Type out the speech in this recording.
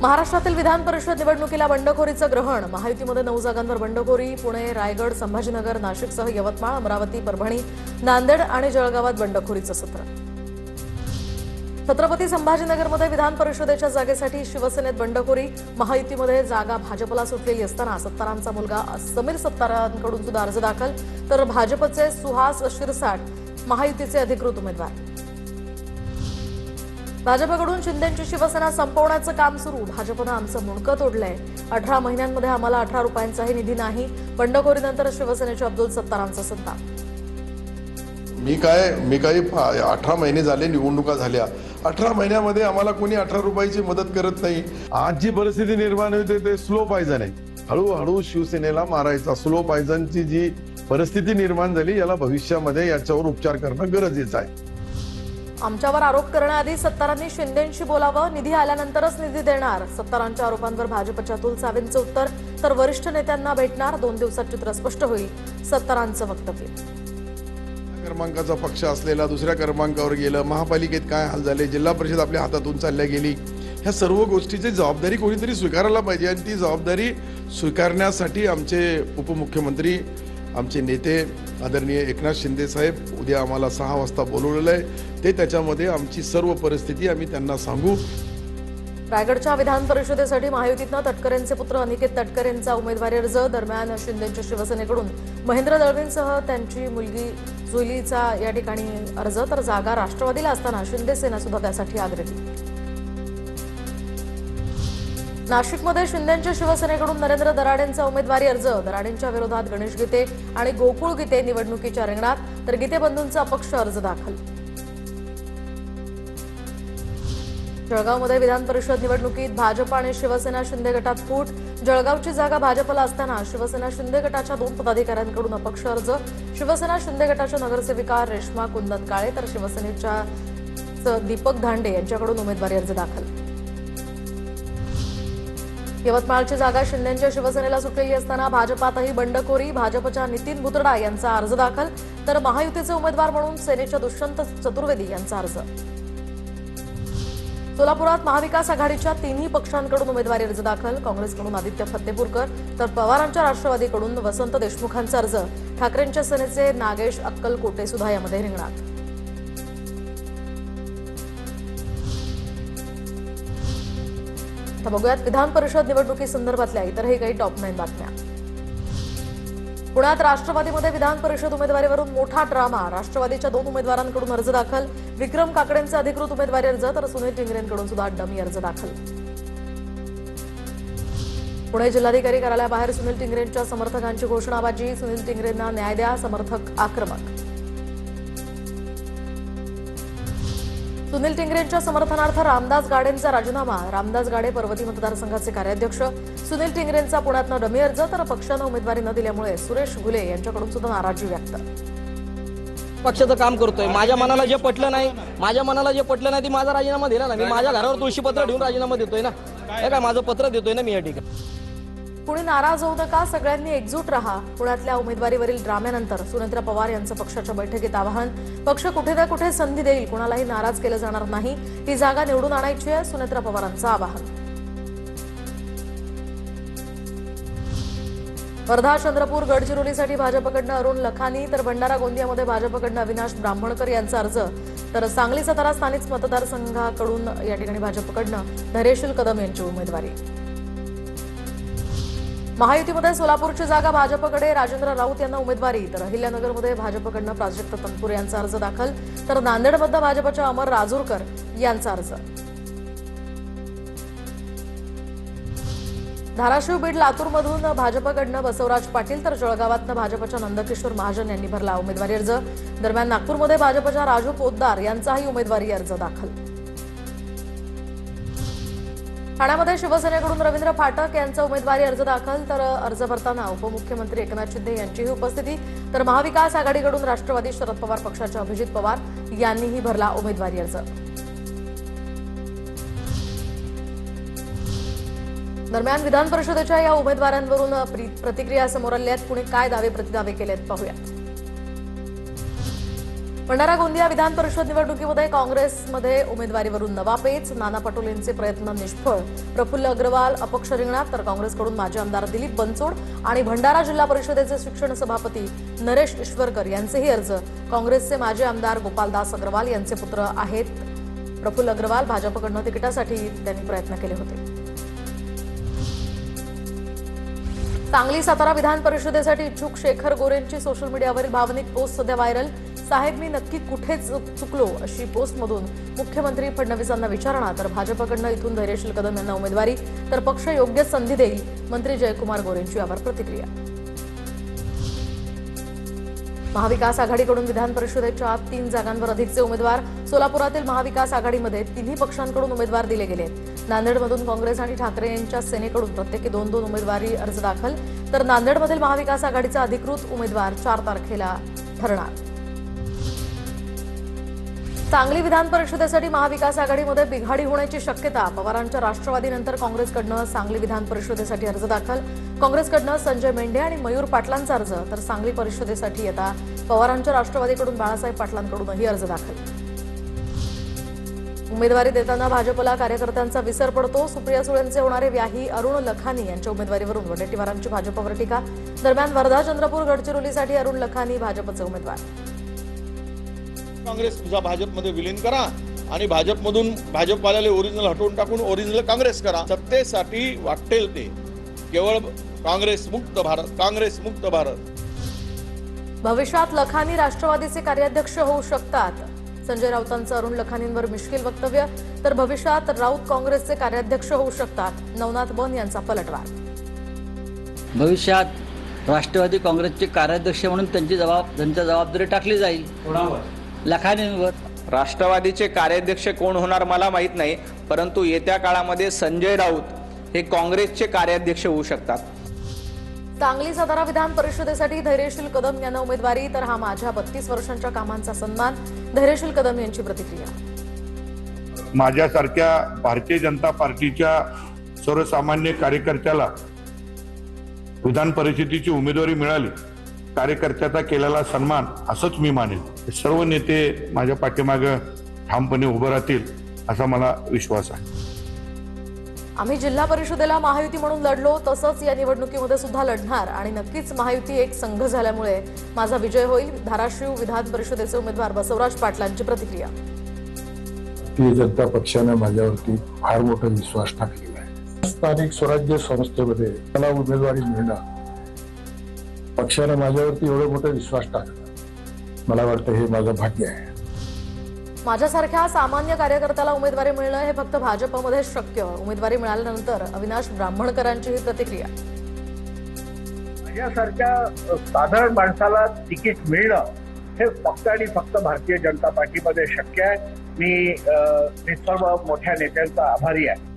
महाराष्ट्रातील विधान परिषद निवडणुकीला बंडखोरीचं ग्रहण। महायुतीमध्ये 9 जागांवर बंडखोरी। पुणे, रायगड, संभाजीनगर, नाशिकसह यवतमाळ, अमरावती, परभणी, नांदेड आणि जळगावात बंडखोरीचं सत्र। छत्रपती संभाजीनगरमध्ये विधान परिषदेच्या जागेसाठी शिवसेनेत बंडखोरी। महायुतीमध्ये जागा भाजपला सुटलेली असताना सत्तारांचा मुलगा समीर सत्तारांकडून सुद्धा अर्ज दाखल, तर भाजपचे सुहास शिरसाट महायुतीचे अधिकृत उमेदवार। भाजपकडून शिंदेंची शिवसेना संपवण्याचं काम सुरू। भाजपनं आमचं मुंडकं तोडलंय। 18 महिन्यांमध्ये आम्हाला 18 रुपयांचाही निधी नाही। बंडखोरीनंतर शिवसेनेचे अब्दुल सत्तारांचा सत्ता। मी काही 18 महिने झाले, निवडणुका झाल्या। 18 महिन्यामध्ये आम्हाला कोणी 18 रुपयाची मदत करत नाही। आज जी परिस्थिती निर्माण होते ते स्लो पॉयझन आहे। हळूहळू शिवसेनेला मारायचा स्लो पॉयझनची जी परिस्थिती निर्माण झाली, याला भविष्यामध्ये याच्यावर उपचार करणं गरजेचं आहे। आमच्यावर आरोप करण्याआधी सत्तारांनी शिंदेंशी बोलावं। निधी आल्यानंतरच निधी देणार। सत्तारांच्या आरोपांवर भाजपच्या अतुल सावेंचं उत्तर, तर वरिष्ठ नेत्यांना भेटणार। 2 दिवसात चित्र स्पष्ट होईल, सत्तारांचं वक्तव्य। क्रमांकाचा पक्ष असलेला दुसऱ्या क्रमांकावर गेलं। महापालिकेत काय हाल झाले, जिल्हा परिषद आपल्या हातातून चालल्या गेली। ह्या सर्व गोष्टीची जबाबदारी कोणीतरी स्वीकारायला पाहिजे आणि ती जबाबदारी स्वीकारण्यासाठी आमचे उपमुख्यमंत्री, आमचे नेते आदरणीय एकनाथ शिंदे साहेब उद्या आम्हाला 6 वाजता बोलवलेलं आहे। ते त्याच्यामध्ये आमची सर्व परिस्थिती आम्ही त्यांना सांगू। रायगडच्या विधान परिषदेसाठी महायुतीतनं तटकरेंचे पुत्र अनिकेत तटकरेंचा उमेदवारी अर्ज। दरम्यान शिंदेंच्या शिवसेनेकडून महेंद्र दळवींसह त्यांची मुलगी जुईलीचा या ठिकाणी अर्ज, तर जागा राष्ट्रवादीला असताना शिंदे सेना सुद्धा त्यासाठी आग्रही। नाशिकमध्ये शिंदेंच्या शिवसेनेकडून नरेंद्र दराडेंचा उमेदवारी अर्ज। दराडेंच्या विरोधात गणेश गीते आणि गोकुळ गीते निवडणुकीच्या रिंगणात, तर गीते बंधूंचा अपक्ष अर्ज दाखल। जळगावमध्ये विधान परिषद निवडणुकीत भाजप आणि शिवसेना शिंदे गटात फूट। जळगावची जागा भाजपला असताना शिवसेना शिंदे गटाच्या 2 पदाधिकाऱ्यांकडून अपक्ष अर्ज। शिवसेना शिंदे गटाच्या नगरसेविका रेश्मा कुंदन काळे, तर शिवसेनेच्या दीपक धांडे यांच्याकडून उमेदवारी अर्ज दाखल। यवतमाळची जागा शिंदेंच्या शिवसेनेला सुटलेली असताना भाजपातही बंडखोरी। भाजपच्या नितीन भुतडा यांचा अर्ज दाखल, तर महायुतीचे उमेदवार म्हणून सेनेच्या दुष्यंत चतुर्वेदी यांचा अर्ज। सोलापुरात महाविकास आघाडीच्या 3ही पक्षांकडून उमेदवारी अर्ज दाखल। काँग्रेसकडून आदित्य फत्तेपूरकर, तर पवारांच्या राष्ट्रवादीकडून वसंत देशमुखांचा अर्ज। ठाकरेंच्या सेनेचे नागेश अक्कलकोटे सुद्धा यामध्ये रिंगणात। आता बघूयात विधान परिषद निवडणुकीसंदर्भातल्या इतरही काही टॉप 9 बातम्या। पुण्यात राष्ट्रवादीमध्ये विधान परिषद उमेदवारीवरून मोठा ड्रामा। राष्ट्रवादीच्या 2 उमेदवारांकडून अर्ज दाखल। विक्रम काकडेंचे अधिकृत उमेदवारी अर्ज, तर सुनील टिंगरेंकडून सुद्धा डमी अर्ज दाखल। पुणे जिल्हाधिकारी कार्यालयाबाहेर सुनील टिंगरेंच्या समर्थकांची घोषणाबाजी। सुनील टिंगरेंना न्याय द्या, समर्थक आक्रमक। सुनील टिंगरेंच्या समर्थनार्थ रामदास गाडेंचा राजीनामा। रामदास गाडे पर्वती मतदारसंघाचे कार्याध्यक्ष। सुनील टिंगरेंचा पुण्यातनं डमी अर्ज, तर पक्षानं उमेदवारी न दिल्यामुळे सुरेश घुले यांच्याकडून सुद्धा नाराजी व्यक्त। पक्षाचं काम करतोय। माझ्या मनाला जे पटलं नाही ती माझा राजीनामा दिला ना। मी माझ्या घरावर तुळशीपत्र ठेवून राजीनामा देतोय ना। हे काय माझं पत्र देतोय ना मी या ठिकाणी। कुणी नाराज होऊ नका, सगळ्यांनी एकजूट रहा। पुण्यातल्या उमेदवारीवरील ड्राम्यानंतर सुनेत्र पवार यांचं पक्षाच्या बैठकीत आवाहन। पक्ष कुठे ना कुठे संधी देईल, कुणालाही नाराज केलं जाणार नाही। ही जागा निवडून आणायची आहे, सुनेत्र पवारांचं आवाहन। वर्धा, चंद्रपूर, गडचिरोलीसाठी भाजपकडनं अरुण लखानी, तर भंडारा गोंदियामध्ये भाजपकडनं अविनाश ब्राह्मणकर यांचा अर्ज, तर सांगली सातारा स्थानिक मतदारसंघाकडून या ठिकाणी भाजपकडनं धैर्यशील कदम यांची उमेदवारी। महायुतीमध्ये सोलापूरची जागा भाजपकडे, राजेंद्र राऊत यांना उमेदवारी, तर अहिल्यानगरमध्ये भाजपकडनं प्राजक्त तनपुरे यांचा अर्ज दाखल, तर नांदेडमधनं भाजपच्या अमर राजूरकर यांचा अर्ज। धाराशिव, बीड, लातूरमधून भाजपकडनं बसवराज पाटील, तर जळगावातनं भाजपच्या नंदकिशोर महाजन यांनी भरला उमेदवारी अर्ज। दरम्यान नागपूरमध्ये भाजपच्या राजू पोद्दार यांचाही उमेदवारी अर्ज दाखल। ठाण्यामध्ये शिवसेनेकडून रवींद्र फाटक यांचा उमेदवारी अर्ज दाखल, तर अर्ज भरताना उपमुख्यमंत्री एकनाथ शिंदे यांचीही उपस्थिती, तर महाविकास आघाडीकडून राष्ट्रवादी शरद पवार पक्षाच्या अभिजित पवार यांनीही भरला उमेदवारी अर्ज। दरम्यान विधान परिषदेच्या या उमेदवारांवरून प्रतिक्रिया समोर आल्या आहेत। कुणी काय दावे प्रतिदावे केलेत पाहूयात। भंडारा गोंदिया विधान परिषद निवडणुकीमध्ये काँग्रेसमध्ये उमेदवारीवरून नवा पेच, नाना पटोलेंचे प्रयत्न निष्फळ, प्रफुल्ल अग्रवाल अपक्ष रिंगणात, तर काँग्रेसकडून माजी आमदार दिलीप बनसोड आणि भंडारा जिल्हा परिषदेचे शिक्षण सभापती नरेश ईश्वरकर यांचेही अर्ज काँग्रेसचे माजी आमदार गोपालदास अग्रवाल यांचे पुत्र आहेत. प्रफुल्ल अग्रवाल भाजपकडून तिकिटासाठी त्यांनी प्रयत्न केले होते. सांगली सातारा विधान परिषदेसाठी इच्छुक शेखर गोरेंची सोशल मीडियावरील भावनिक पोस्ट सध्या व्हायरल. साहेब मी नक्की कुठे चुकलो अशी पोस्टमधून मुख्यमंत्री फडणवीसांना विचारणा, तर भाजपकडून इथून धैर्यशील कदम यांना उमेदवारी, तर पक्ष योग्य संधी देईल, मंत्री जयकुमार गोरेंची यावर प्रतिक्रिया. महाविकास आघाडीकडून विधान परिषदेच्या 3 जागांवर अधिकचे उमेदवार. सोलापुरातील महाविकास आघाडीमध्ये तिन्ही पक्षांकडून उमेदवार दिले गेले. नांदेडमधून काँग्रेस आणि ठाकरे यांच्या सेनेकडून प्रत्येकी 2-2 उमेदवारी अर्ज दाखल, तर नांदेडमधील महाविकास आघाडीचा अधिकृत उमेदवार 4 तारखेला ठरणार. सांगली विधान परिषदेसाठी महाविकास आघाडीमध्ये बिघाडी होण्याची शक्यता. पवारांच्या राष्ट्रवादीनंतर काँग्रेसकडनं सांगली विधान परिषदेसाठी अर्ज दाखल. काँग्रेसकडनं संजय मेंढे आणि मयूर पाटलांचा अर्ज, तर सांगली परिषदेसाठी आता पवारांच्या राष्ट्रवादीकडून बाळासाहेब पाटलांकडूनही अर्ज दाखल. उमेदवारी देताना भाजपला कार्यकर्त्यांचा विसर पडतो. सुप्रिया सुळेंचे होणारे व्याही अरुण लखानी यांच्या उमेदवारीवरून वडेट्टीवारांची भाजपवर टीका. दरम्यान वर्धा, चंद्रपूर, गडचिरोलीसाठी अरुण लखानी भाजपचे उमेदवार. काँग्रेस तुझा भाजपमध्ये विलीन करा आणि भाजपमधून भाजपवाल्याला ओरिजिनल हटवून टाकून ओरिजिनल काँग्रेस करा. सत्तेसाठी वाटेल ते, केवळ काँग्रेस मुक्त भारत, काँग्रेस मुक्त भारत. भविष्यात लखानी राष्ट्रवादीचे कार्याध्यक्ष होऊ शकतात. संजय राऊतांचं अरुण लखानींवर मिश्किल वक्तव्य, तर भविष्यात राऊत काँग्रेसचे कार्याध्यक्ष होऊ शकतात. नवनाथ बन यांचा पलटवार. भविष्यात राष्ट्रवादी काँग्रेसचे कार्याध्यक्ष म्हणून त्यांची जबाबदारी टाकली जाईल लखानींवर. राष्ट्रवादीचे कार्याध्यक्ष कोण होणार मला माहीत नाही, परंतु येत्या काळामध्ये संजय राऊत हे काँग्रेसचे कार्याध्यक्ष होऊ शकतात. सांगली सातारा विधान परिषदेसाठी धैर्यशील कदम यांना उमेदवारी, तर हा माझ्या 32 वर्षांच्या कामांचा सन्मान, धैर्यशील कदम यांची प्रतिक्रिया. माझ्यासारख्या भारतीय जनता पार्टीच्या सर्वसामान्य कार्यकर्त्याला विधान परिषदेची उमेदवारी मिळाली, कार्यकर्त्याचा केलेला सन्मान असंच मी मानेन. सर्व नेते माझ्या पाठीमागे ठामपणे उभे राहतील असा मला विश्वास आहे. आम्ही जिल्हा परिषदेला महायुती म्हणून लढलो, तसंच या निवडणुकीमध्ये सुद्धा लढणार आणि नक्कीच महायुती एक संघ झाल्यामुळे माझा विजय होईल. धाराशिव विधान परिषदेचे उमेदवार बसवराज पाटलांची प्रतिक्रिया. भारतीय जनता पक्षाने माझ्यावरती फार मोठा विश्वास टाकलेला आहे. स्थानिक स्वराज्य संस्थेमध्ये मला उमेदवारी मिळणं, पक्षाने माझ्यावरती एवढा मोठा विश्वास टाकला, मला वाटतं हे माझं भाग्य आहे. माझ्यासारख्या सामान्य कार्यकर्त्याला उमेदवारी मिळणं हे फक्त भाजपमध्ये शक्य. उमेदवारी मिळाल्यानंतर अविनाश ब्राह्मणकरांची ही प्रतिक्रिया. माझ्यासारख्या साधारण माणसाला तिकीट मिळणं हे फक्त आणि फक्त भारतीय जनता पार्टीमध्ये शक्य आहे. मी सर्व मोठ्या नेत्यांचा आभारी आहे.